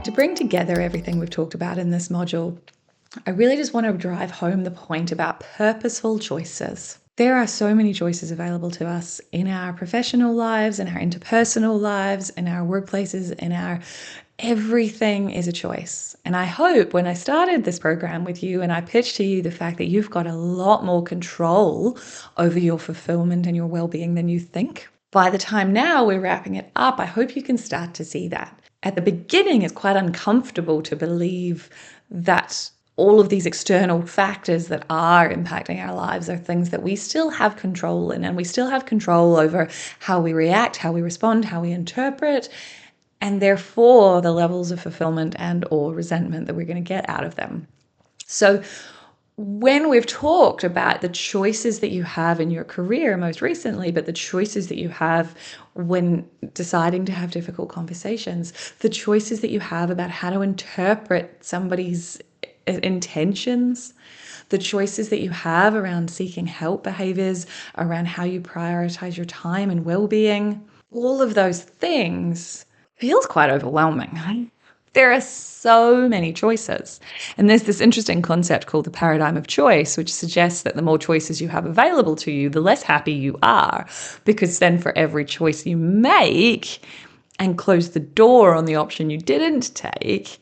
To bring together everything we've talked about in this module, I really just want to drive home the point about purposeful choices. There are so many choices available to us in our professional lives, in our interpersonal lives, in our workplaces, everything is a choice. And I hope when I started this program with you and I pitched to you the fact that you've got a lot more control over your fulfillment and your well-being than you think. By the time now we're wrapping it up, I hope you can start to see that. At the beginning, it's quite uncomfortable to believe that all of these external factors that are impacting our lives are things that we still have control in, and we still have control over how we react, how we respond, how we interpret, and therefore the levels of fulfillment and or resentment that we're going to get out of them. So when we've talked about the choices that you have in your career most recently, but the choices that you have when deciding to have difficult conversations, the choices that you have about how to interpret somebody's intentions, the choices that you have around seeking help behaviors, around how you prioritize your time and well-being, all of those things feels quite overwhelming. There are so many choices. And there's this interesting concept called the paradigm of choice, which suggests that the more choices you have available to you, the less happy you are. Because then for every choice you make and close the door on the option you didn't take,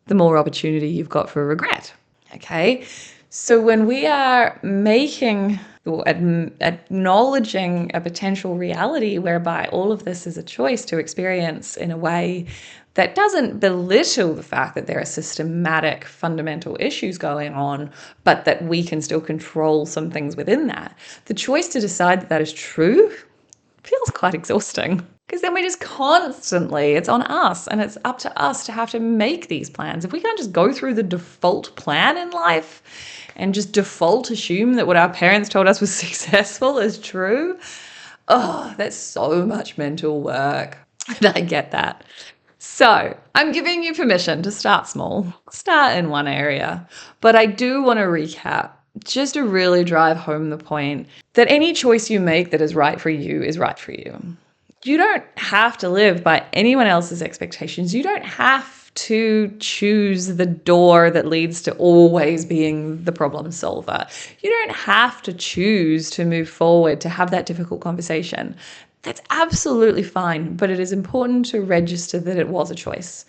the more opportunity you've got for regret. Okay? So when we are making or acknowledging a potential reality whereby all of this is a choice to experience in a way that doesn't belittle the fact that there are systematic fundamental issues going on, but that we can still control some things within that, the choice to decide that that is true feels quite exhausting. Because then we just constantly, it's on us and it's up to us to have to make these plans. If we can't just go through the default plan in life and just default assume that what our parents told us was successful is true, oh, that's so much mental work. And I get that. So I'm giving you permission to start small, start in one area. But I do want to recap just to really drive home the point that any choice you make that is right for you is right for you. You don't have to live by anyone else's expectations. You don't have to choose the door that leads to always being the problem solver. You don't have to choose to move forward, to have that difficult conversation. That's absolutely fine, but it is important to register that it was a choice.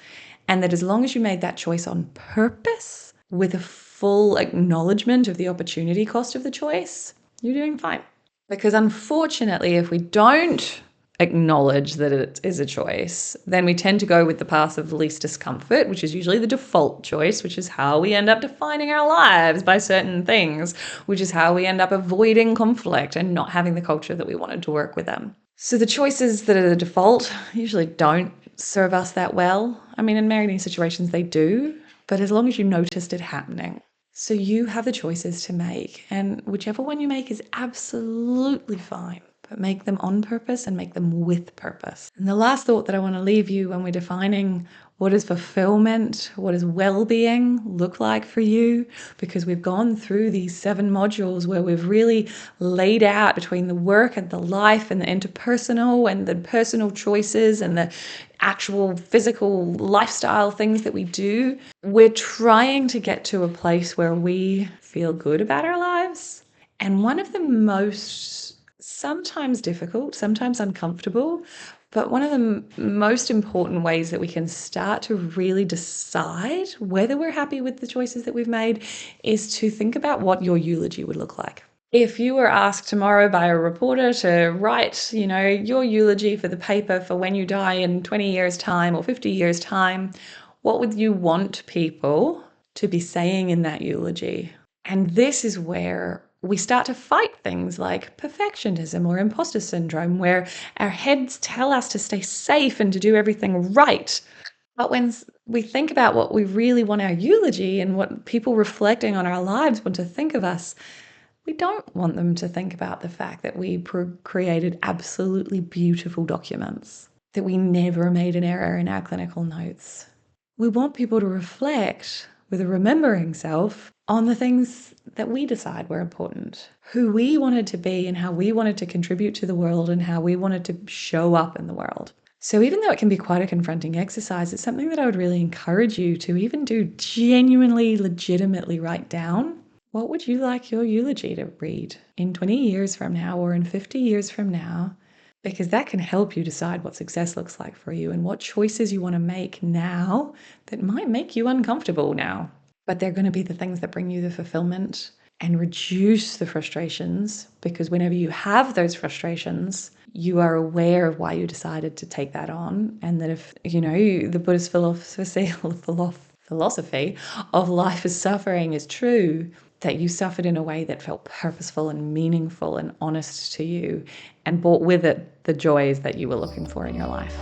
And that as long as you made that choice on purpose, with a full acknowledgement of the opportunity cost of the choice, you're doing fine. Because unfortunately, if we don't acknowledge that it is a choice, then we tend to go with the path of least discomfort, which is usually the default choice, which is how we end up defining our lives by certain things, which is how we end up avoiding conflict and not having the culture that we wanted to work with them. So the choices that are the default usually don't serve us that well. I mean, in many situations they do, but as long as you noticed it happening. So you have the choices to make, and whichever one you make is absolutely fine. But make them on purpose and make them with purpose. And the last thought that I want to leave you when we're defining what does fulfillment, what does well-being look like for you, because we've gone through these 7 modules where we've really laid out between the work and the life and the interpersonal and the personal choices and the actual physical lifestyle things that we do. We're trying to get to a place where we feel good about our lives. And one of the most sometimes difficult, sometimes uncomfortable, but one of the most important ways that we can start to really decide whether we're happy with the choices that we've made is to think about what your eulogy would look like. If you were asked tomorrow by a reporter to write, your eulogy for the paper for when you die in 20 years' time or 50 years' time, what would you want people to be saying in that eulogy? And this is where we start to fight things like perfectionism or imposter syndrome, where our heads tell us to stay safe and to do everything right. But when we think about what we really want our eulogy and what people reflecting on our lives want to think of us, we don't want them to think about the fact that we created absolutely beautiful documents, that we never made an error in our clinical notes. We want people to reflect with a remembering self on the things that we decide were important, who we wanted to be and how we wanted to contribute to the world and how we wanted to show up in the world. So even though it can be quite a confronting exercise, it's something that I would really encourage you to even do genuinely, legitimately write down. What would you like your eulogy to read in 20 years from now or in 50 years from now? Because that can help you decide what success looks like for you and what choices you want to make now that might make you uncomfortable now. But they're going to be the things that bring you the fulfillment and reduce the frustrations, because whenever you have those frustrations, you are aware of why you decided to take that on. And that if, the Buddhist philosophy of life as suffering is true, that you suffered in a way that felt purposeful and meaningful and honest to you and brought with it the joys that you were looking for in your life.